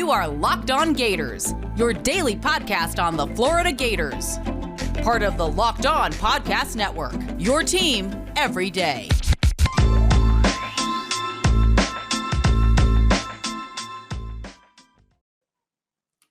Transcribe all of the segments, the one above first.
You are Locked On Gators, your daily podcast on the Florida Gators. Part of the Locked On Podcast Network, your team every day.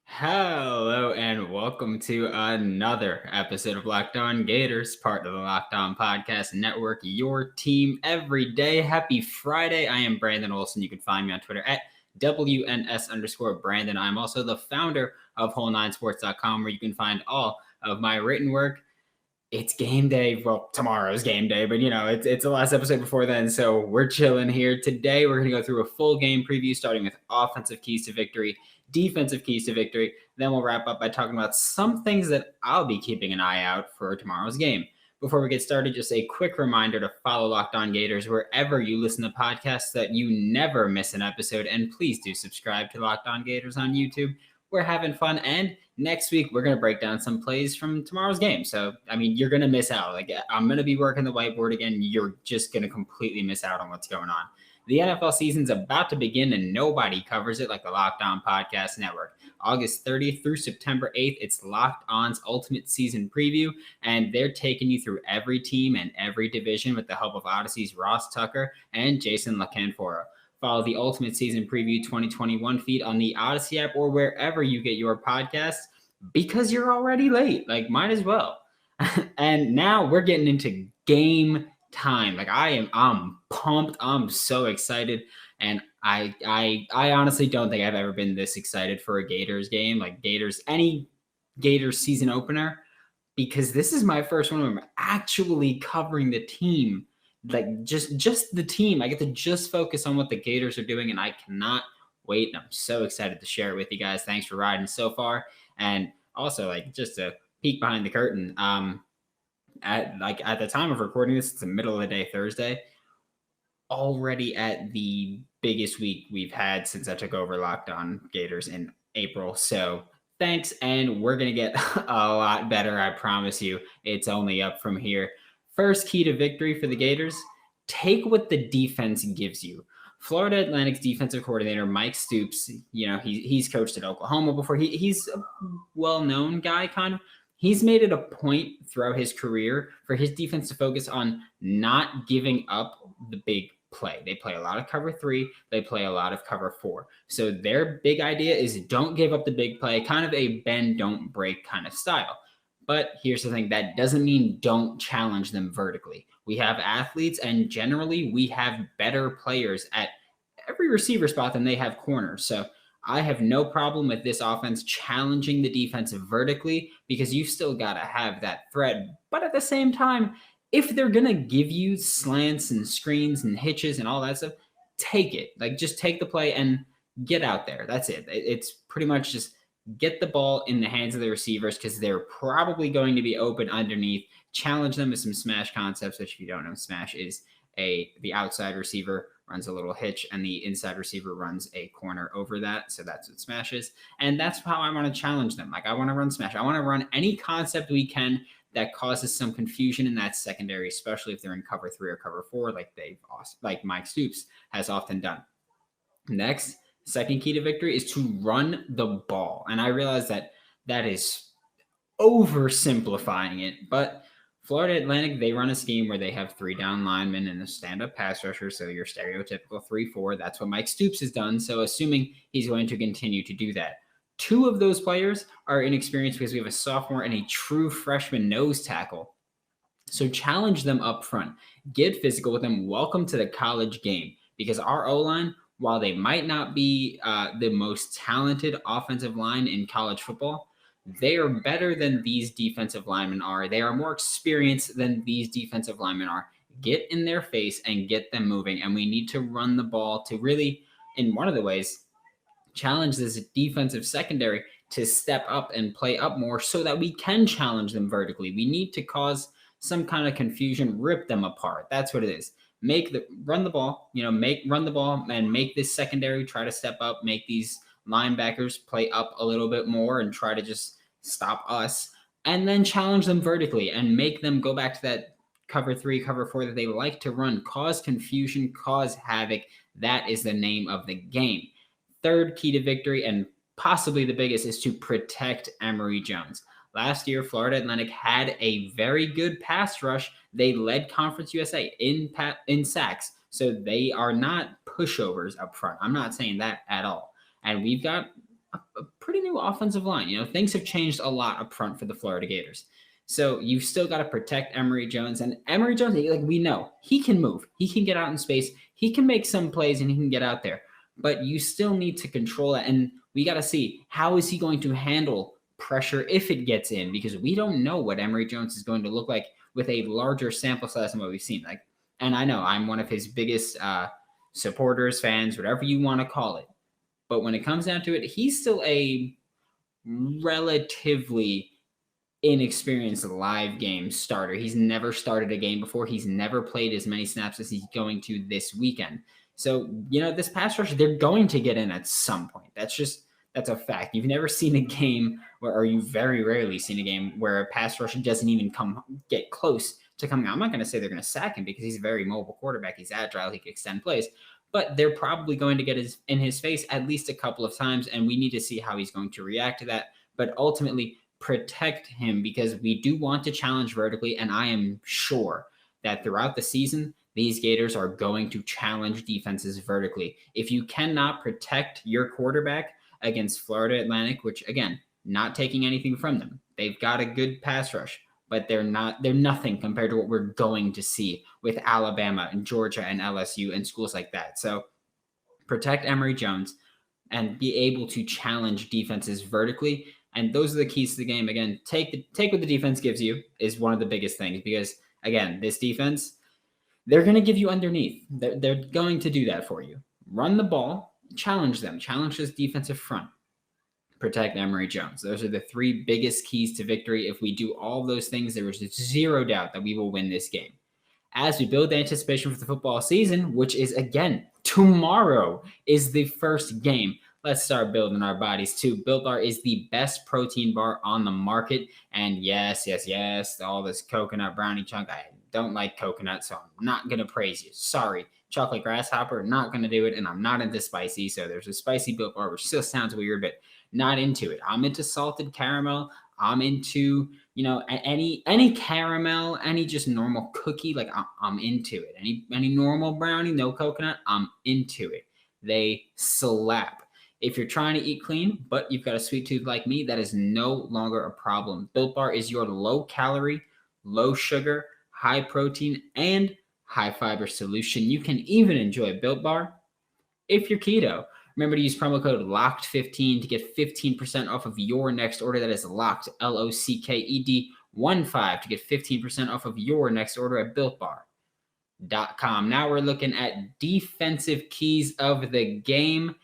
Hello and welcome to another episode of Locked On Gators, part of the Locked On Podcast Network, your team every day. Happy Friday. I am Brandon Olson. You can find me on Twitter at WNS_Brandon. I'm also the founder of Whole9Sports.com, where you can find all of my written work. It's game day. Well, tomorrow's game day, but it's the last episode before then, so we're chilling here. Today, we're going to go through a full game preview, starting with offensive keys to victory, defensive keys to victory. Then we'll wrap up by talking about some things that I'll be keeping an eye out for tomorrow's game. Before we get started, just a quick reminder to follow Locked On Gators wherever you listen to podcasts so that you never miss an episode. And please do subscribe to Locked On Gators on YouTube. We're having fun. And next week, we're going to break down some plays from tomorrow's game. So, you're going to miss out. I'm going to be working the whiteboard again. You're just going to completely miss out on what's going on. The NFL season's about to begin, and nobody covers it like the Locked On Podcast Network. August 30th through September 8th, it's Locked On's Ultimate Season Preview, and they're taking you through every team and every division with the help of Odyssey's Ross Tucker and Jason LaCanfora. Follow the Ultimate Season Preview 2021 feed on the Odyssey app or wherever you get your podcasts, because you're already late. Might as well. And now we're getting into game time. I'm pumped. I'm so excited. And I honestly don't think I've ever been this excited for a Gators game, any Gators season opener, because this is my first one where I'm actually covering the team, just the team. I get to just focus on what the Gators are doing, and I cannot wait. And I'm so excited to share it with you guys. Thanks for riding so far. And also, just a peek behind the curtain, at the time of recording this, it's the middle of the day, Thursday, already at the biggest week we've had since I took over Locked On Gators in April. So thanks, and we're going to get a lot better, I promise you. It's only up from here. First key to victory for the Gators, take what the defense gives you. Florida Atlantic's defensive coordinator, Mike Stoops, he's coached at Oklahoma before. He's a well-known guy, kind of. He's made it a point throughout his career for his defense to focus on not giving up the big play. They play a lot of cover 3. They play a lot of cover 4. So their big idea is don't give up the big play, kind of a bend, don't break kind of style. But here's the thing, that doesn't mean don't challenge them vertically. We have athletes, and generally we have better players at every receiver spot than they have corners. So I have no problem with this offense challenging the defense vertically, because you've still got to have that threat. But at the same time, if they're going to give you slants and screens and hitches and all that stuff, take it. Just take the play and get out there. That's it. It's pretty much just get the ball in the hands of the receivers, because they're probably going to be open underneath. Challenge them with some smash concepts, which if you don't know, smash is the outside receiver runs a little hitch and the inside receiver runs a corner over that. So that's what smash is. And that's how I want to challenge them. I want to run smash. I want to run any concept we can that causes some confusion in that secondary, especially if they're in cover 3 or cover 4, like Mike Stoops has often done. Next, second key to victory is to run the ball. And I realize that is oversimplifying it, but Florida Atlantic, they run a scheme where they have 3 down linemen and a stand-up pass rusher, so your stereotypical 3-4. That's what Mike Stoops has done, so assuming he's going to continue to do that. 2 of those players are inexperienced because we have a sophomore and a true freshman nose tackle. So challenge them up front. Get physical with them. Welcome to the college game, because our O-line, while they might not be the most talented offensive line in college football, they are better than these defensive linemen are. They are more experienced than these defensive linemen are. Get in their face and get them moving. And we need to run the ball to really, in one of the ways, challenge this defensive secondary to step up and play up more so that we can challenge them vertically. We need to cause some kind of confusion, rip them apart. That's what it is. Run the ball and make this secondary try to step up, make these linebackers play up a little bit more and try to just stop us, and then challenge them vertically and make them go back to that cover 3, cover 4 that they like to run. Cause confusion, cause havoc. That is the name of the game. Third key to victory, and possibly the biggest, is to protect Emory Jones. Last year, Florida Atlantic had a very good pass rush. They led Conference USA in sacks, so they are not pushovers up front. I'm not saying that at all. And we've got a pretty new offensive line. Things have changed a lot up front for the Florida Gators. So you've still got to protect Emory Jones. And Emory Jones, like we know, he can move. He can get out in space. He can make some plays and he can get out there. But you still need to control it. And we got to see, how is he going to handle pressure if it gets in? Because we don't know what Emory Jones is going to look like with a larger sample size than what we've seen. And I know I'm one of his biggest supporters, fans, whatever you want to call it. But when it comes down to it, he's still a relatively inexperienced live game starter. He's never started a game before. He's never played as many snaps as he's going to this weekend. So, this pass rush, they're going to get in at some point. That's a fact. You've never seen a game or you've very rarely seen a game where a pass rush doesn't even get close to coming out. I'm not going to say they're going to sack him because he's a very mobile quarterback. He's agile. He can extend plays. But they're probably going to get in his face at least a couple of times, and we need to see how he's going to react to that. But ultimately, protect him, because we do want to challenge vertically, and I am sure that throughout the season, these Gators are going to challenge defenses vertically. If you cannot protect your quarterback against Florida Atlantic, which, again, not taking anything from them, they've got a good pass rush, but they're nothing compared to what we're going to see with Alabama and Georgia and LSU and schools like that. So protect Emory Jones and be able to challenge defenses vertically. And those are the keys to the game. Again, take what the defense gives you is one of the biggest things, because, again, this defense, they're going to give you underneath. They're going to do that for you. Run the ball, challenge them, challenge this defensive front. Protect Emory Jones. Those are the three biggest keys to victory. If we do all those things, there is zero doubt that we will win this game. As we build the anticipation for the football season, which is, again, tomorrow is the first game. Let's start building our bodies too. Built Bar is the best protein bar on the market. And yes, all this coconut brownie chunk. I don't like coconut, so I'm not going to praise you. Sorry. Chocolate grasshopper, not going to do it. And I'm not into spicy. So there's a spicy Built Bar, which still sounds weird, but not into it. I'm into salted caramel. I'm into, any caramel, any just normal cookie. Like I'm into it. Any normal brownie, no coconut, I'm into it. They slap. If you're trying to eat clean, but you've got a sweet tooth like me, that is no longer a problem. Built Bar is your low calorie, low sugar, high protein, and high fiber solution. You can even enjoy Built Bar if you're keto. Remember to use promo code LOCKED15 to get 15% off of your next order. That is LOCKED, LOCKED 15 to get 15% off of your next order at BuiltBar.com. Now we're looking at defensive keys of the game.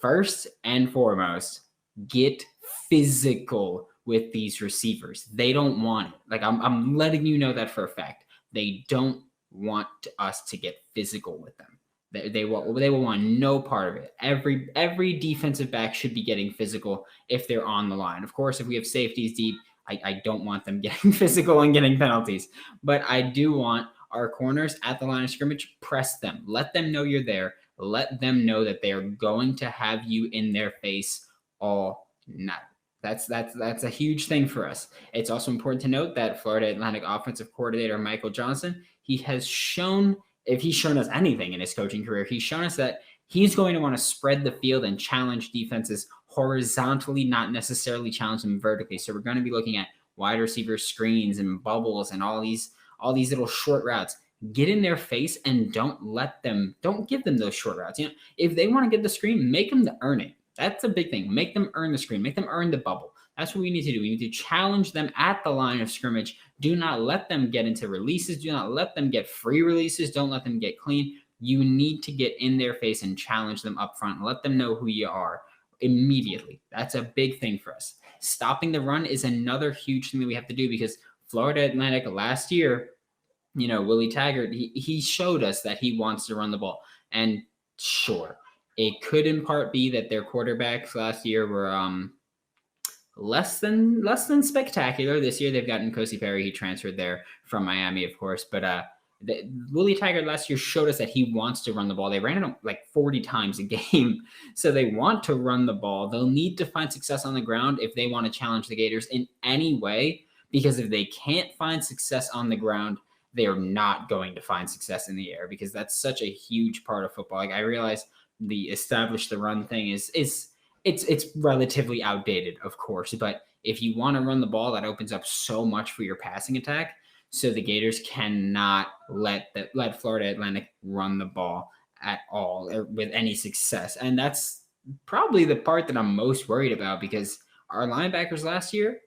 First and foremost, get physical with these receivers. They don't want it. Like I'm letting you know that for a fact. They don't want us to get physical with them. They will want no part of it. Every defensive back should be getting physical if they're on the line. Of course, if we have safeties deep, I don't want them getting physical and getting penalties. But I do want our corners at the line of scrimmage, press them. Let them know you're there. Let them know that they are going to have you in their face all night. That's a huge thing for us. It's also important to note that Florida Atlantic offensive coordinator Michael Johnson, if he's shown us anything in his coaching career, he's shown us that he's going to want to spread the field and challenge defenses horizontally, not necessarily challenge them vertically. So we're going to be looking at wide receiver screens and bubbles and all these little short routes. Get in their face and don't give them those short routes. If they want to get the screen, make them earn it. That's a big thing. Make them earn the screen. Make them earn the bubble. That's what we need to do. We need to challenge them at the line of scrimmage. Do not let them get into releases. Do not let them get free releases. Don't let them get clean. You need to get in their face and challenge them up front. Let them know who you are immediately. That's a big thing for us. Stopping the run is another huge thing that we have to do, because Florida Atlantic last year, Willie Taggart, he showed us that he wants to run the ball. And sure, it could in part be that their quarterbacks last year were less than spectacular. This year they've gotten Kosi Perry. He transferred there from Miami, of course. But Willie Taggart last year showed us that he wants to run the ball. They ran it like 40 times a game. So they want to run the ball. They'll need to find success on the ground if they want to challenge the Gators in any way, because if they can't find success on the ground, they are not going to find success in the air, because that's such a huge part of football. Like, I realize the establish the run thing is it's relatively outdated, of course, but if you want to run the ball, that opens up so much for your passing attack. So the Gators cannot let Florida Atlantic run the ball at all with any success. And that's probably the part that I'm most worried about, because our linebackers last year,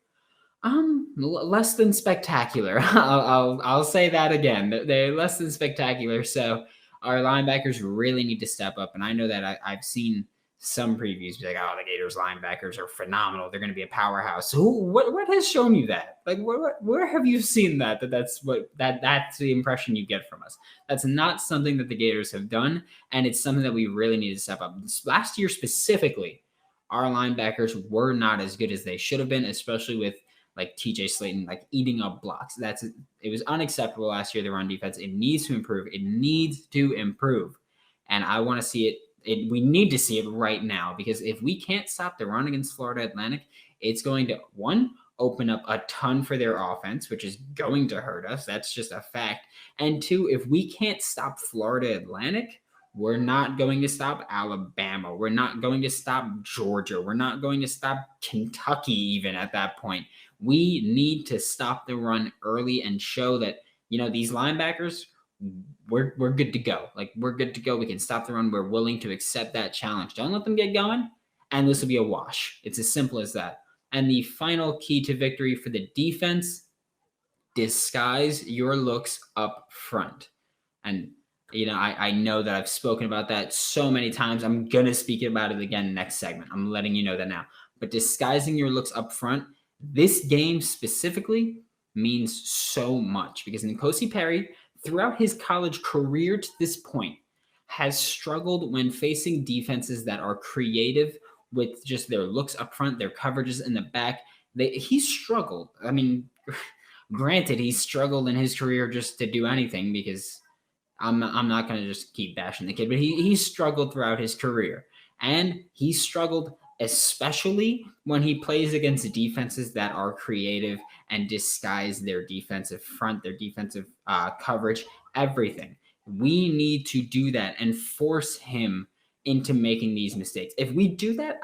less than spectacular. I'll say that again. They're less than spectacular. So our linebackers really need to step up. And I know that I've seen some previews be like, oh, the Gators linebackers are phenomenal. They're going to be a powerhouse. So what has shown you that? Like, where have you seen that's the impression you get from us? That's not something that the Gators have done. And it's something that we really need to step up. Last year specifically, our linebackers were not as good as they should have been, especially with like TJ Slayton, like eating up blocks. It was unacceptable last year, the run defense. It needs to improve. And I want to see it. We need to see it right now, because if we can't stop the run against Florida Atlantic, it's going to, one, open up a ton for their offense, which is going to hurt us. That's just a fact. And two, if we can't stop Florida Atlantic, we're not going to stop Alabama. We're not going to stop Georgia. We're not going to stop Kentucky even at that point. We need to stop the run early and show that, these linebackers, we're good to go. Like, we're good to go. We can stop the run. We're willing to accept that challenge. Don't let them get going, and this will be a wash. It's as simple as that. And the final key to victory for the defense, disguise your looks up front. And, I know that I've spoken about that so many times. I'm going to speak about it again next segment. I'm letting you know that now. But disguising your looks up front, this game specifically means so much, because N'Kosi Perry, throughout his college career to this point, has struggled when facing defenses that are creative with just their looks up front, their coverages in the back. He's struggled. I mean, granted, he's struggled in his career just to do anything, because I'm not going to just keep bashing the kid, but he's struggled throughout his career. And he struggled especially when he plays against defenses that are creative and disguise their defensive front, their defensive coverage, everything. We need to do that and force him into making these mistakes. If we do that,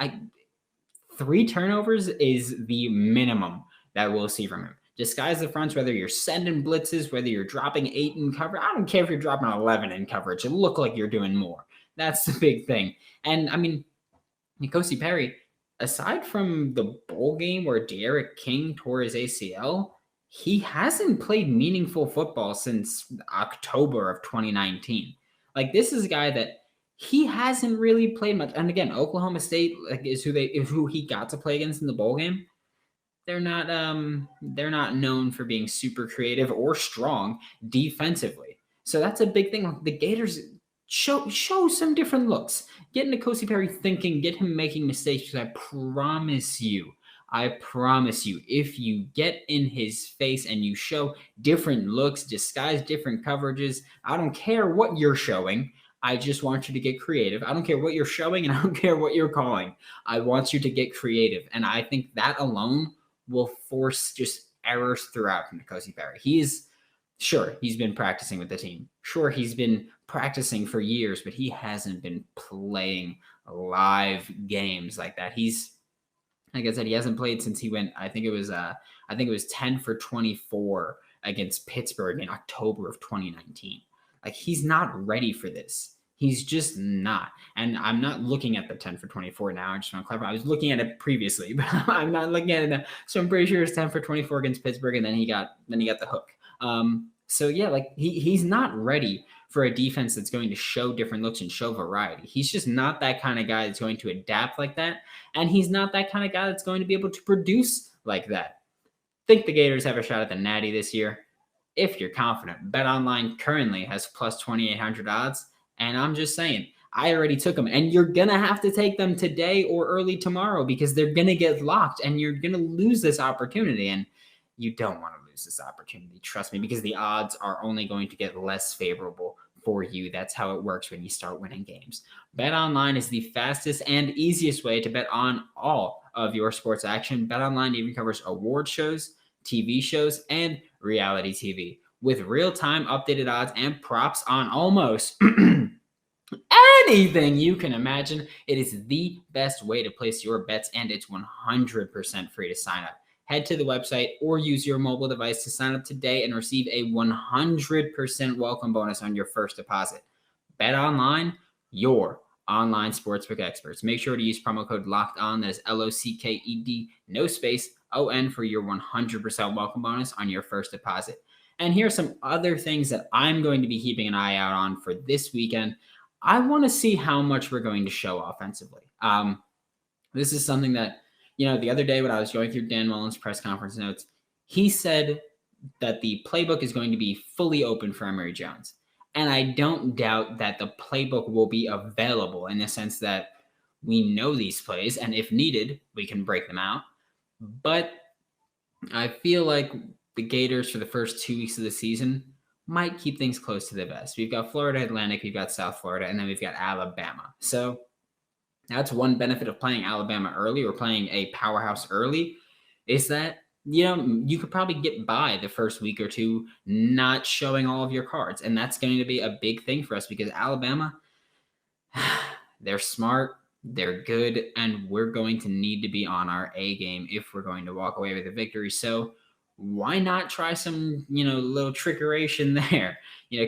3 turnovers is the minimum that we'll see from him. Disguise the fronts, whether you're sending blitzes, whether you're dropping 8 in coverage. I don't care if you're dropping 11 in coverage. It look like you're doing more. That's the big thing. And I mean, N'Kosi Perry, aside from the bowl game where De'Aaron King tore his ACL, he hasn't played meaningful football since October of 2019. Like, this is a guy that he hasn't really played much. And again, Oklahoma State is who he got to play against in the bowl game. They're not known for being super creative or strong defensively. So that's a big thing. The Gators show some different looks. Get N'Kosi Perry thinking, get him making mistakes, because I promise you, if you get in his face and you show different looks, disguise different coverages, I don't care what you're showing. I just want you to get creative. I don't care what you're showing, and I don't care what you're calling. I want you to get creative. And I think that alone will force just errors throughout from N'Kosi Perry. He's been practicing with the team. Sure, he's been practicing for years, but he hasn't been playing live games like that. Like I said, he hasn't played since he went, I think it was 10 for 24 against Pittsburgh in October of 2019. Like, he's not ready for this. He's just not. And I'm not looking at the 10 for 24 now. I just want to clarify. I was looking at it previously, but I'm not looking at it now. So I'm pretty sure it's 10 for 24 against Pittsburgh, and then he got the hook. So yeah, like he's not ready for a defense that's going to show different looks and show variety. He's just not that kind of guy that's going to adapt like that. And he's not that kind of guy that's going to be able to produce like that. Think the Gators have a shot at the Natty this year? If you're confident, BetOnline currently has plus 2,800 odds. And I'm just saying, I already took them. And you're going to have to take them today or early tomorrow, because they're going to get locked and you're going to lose this opportunity. And you don't want to lose lose this opportunity. Trust me, because the odds are only going to get less favorable for you. That's how it works when you start winning games. BetOnline is the fastest and easiest way to bet on all of your sports action. BetOnline even covers award shows, TV shows, and reality TV with real-time updated odds and props on almost anything you can imagine. It is the best way to place your bets, and it's 100% free to sign up. Head to the website or use your mobile device to sign up today and receive a 100% welcome bonus on your first deposit. BetOnline, your online sportsbook experts. Make sure to use promo code LOCKEDON, that is LOCKED, no space, ON, for your 100% welcome bonus on your first deposit. And here are some other things that I'm going to be keeping an eye out on for this weekend. I want to see how much we're going to show offensively. This is something that, the other day when I was going through Dan Mullen's press conference notes, he said that the playbook is going to be fully open for Emory Jones. And I don't doubt that the playbook will be available in the sense that we know these plays, and if needed, we can break them out. But I feel like the Gators for the first 2 weeks of the season might keep things close to the vest. We've got Florida Atlantic, we've got South Florida, and then we've got Alabama. So that's one benefit of playing Alabama early or playing a powerhouse early, is that, you could probably get by the first week or two not showing all of your cards. And that's going to be a big thing for us because Alabama, they're smart, they're good, and we're going to need to be on our A game if we're going to walk away with a victory. So why not try some, little trickeration there?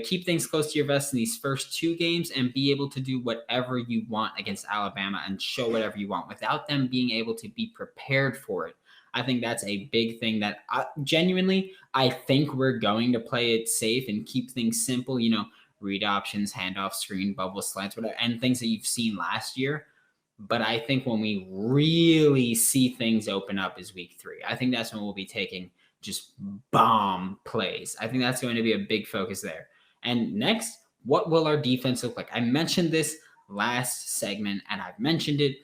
Keep things close to your vest in these first 2 games and be able to do whatever you want against Alabama and show whatever you want without them being able to be prepared for it. I think that's a big thing that I think we're going to play it safe and keep things simple, read options, handoff, screen, bubble, slants, whatever, and things that you've seen last year. But I think when we really see things open up is week 3. I think that's when we'll be taking just bomb plays. I think that's going to be a big focus there. And next, what will our defense look like? I mentioned this last segment, and I've mentioned it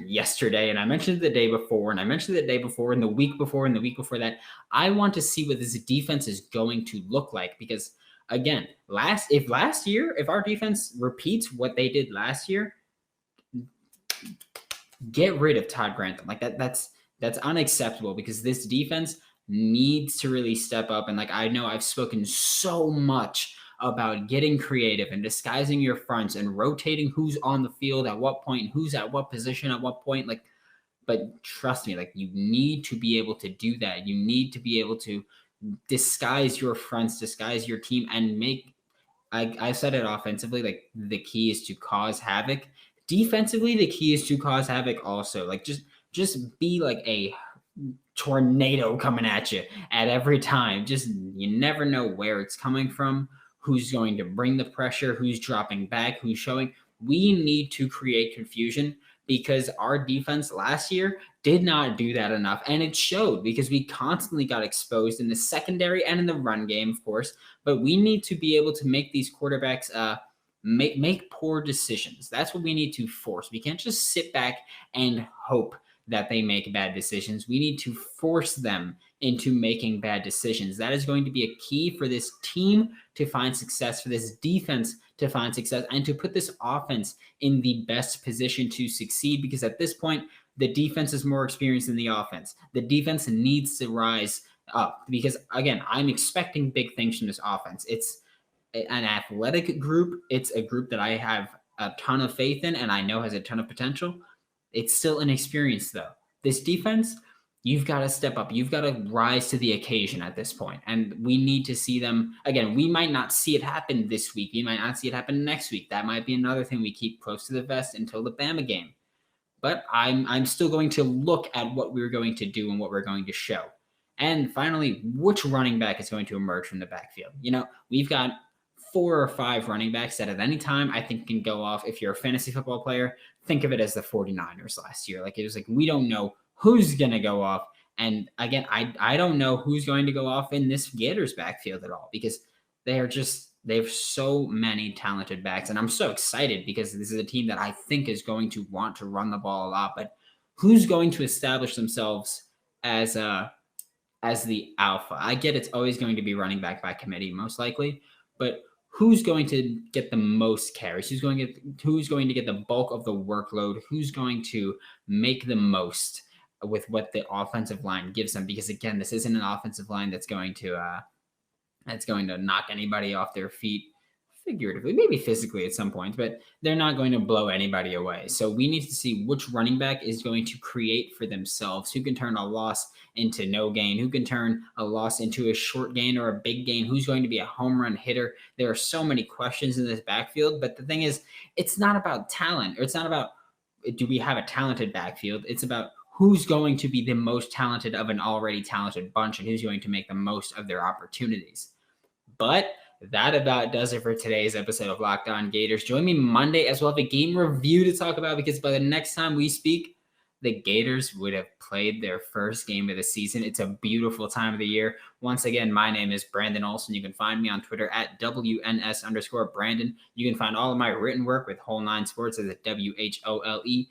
yesterday, and I mentioned it the day before, and I mentioned it the day before, and the week before, and the week before that. I want to see what this defense is going to look like because, again, if our defense repeats what they did last year, get rid of Todd Grantham. Like that's unacceptable because this defense needs to really step up. And I know I've spoken so much about getting creative and disguising your fronts and rotating who's on the field at what point, who's at what position at what point. But trust me, you need to be able to do that. You need to be able to disguise your fronts, disguise your team, and I said it offensively, the key is to cause havoc. Defensively, the key is to cause havoc also. Just be like a tornado coming at you at every time. You never know where it's coming from, who's going to bring the pressure, who's dropping back, who's showing. We need to create confusion because our defense last year did not do that enough. And it showed because we constantly got exposed in the secondary and in the run game, of course. But we need to be able to make these quarterbacks make poor decisions. That's what we need to force. We can't just sit back and hope that they make bad decisions. We need to force them into making bad decisions. That is going to be a key for this team to find success, for this defense to find success, and to put this offense in the best position to succeed, because at this point, the defense is more experienced than the offense. The defense needs to rise up because, again, I'm expecting big things from this offense. It's an athletic group. It's a group that I have a ton of faith in and I know has a ton of potential. It's still inexperienced, though. This defense, you've got to step up. You've got to rise to the occasion at this point. And we need to see them. Again, we might not see it happen this week. We might not see it happen next week. That might be another thing we keep close to the vest until the Bama game. But I'm still going to look at what we're going to do and what we're going to show. And finally, which running back is going to emerge from the backfield? We've got 4 or 5 running backs that at any time I think can go off. If you're a fantasy football player, think of it as the 49ers last year. It was we don't know who's going to go off. And again, I don't know who's going to go off in this Gators backfield at all because they have so many talented backs. And I'm so excited because this is a team that I think is going to want to run the ball a lot. But who's going to establish themselves as as the alpha. I get it's always going to be running back by committee, most likely, but who's going to get the most carries? Who's going to get the bulk of the workload? Who's going to make the most with what the offensive line gives them? Because again, this isn't an offensive line that's going to knock anybody off their feet figuratively, maybe physically at some point, but they're not going to blow anybody away. So we need to see which running back is going to create for themselves, who can turn a loss into no gain, who can turn a loss into a short gain or a big gain, who's going to be a home run hitter. There are so many questions in this backfield, but the thing is, it's not about talent, or it's not about do we have a talented backfield. It's about who's going to be the most talented of an already talented bunch and who's going to make the most of their opportunities. But that about does it for today's episode of Locked On Gators. Join me Monday as we'll have a game review to talk about, because by the next time we speak, the Gators would have played their first game of the season. It's a beautiful time of the year. Once again, my name is Brandon Olson. You can find me on Twitter at WNS_Brandon. You can find all of my written work with Whole Nine Sports as at WHOLENINE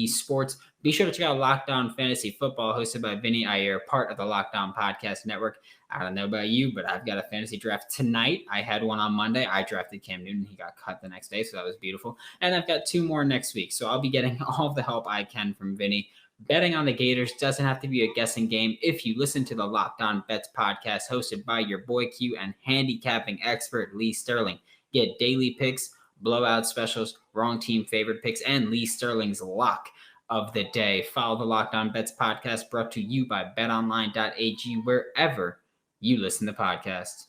Sports. Be sure to check out Locked On Fantasy Football, hosted by Vinny Iyer, part of the Locked On Podcast Network. I don't know about you, but I've got a fantasy draft tonight. I had one on Monday. I drafted Cam Newton. He got cut the next day, so that was beautiful. And I've got 2 more next week, so I'll be getting all the help I can from Vinny. Betting on the Gators doesn't have to be a guessing game if you listen to the Locked On Bets podcast hosted by your boy Q and handicapping expert Lee Sterling. Get daily picks, blowout specials, wrong team favorite picks, and Lee Sterling's lock of the day. Follow the Locked On Bets podcast, brought to you by BetOnline.ag, wherever you listen to podcasts.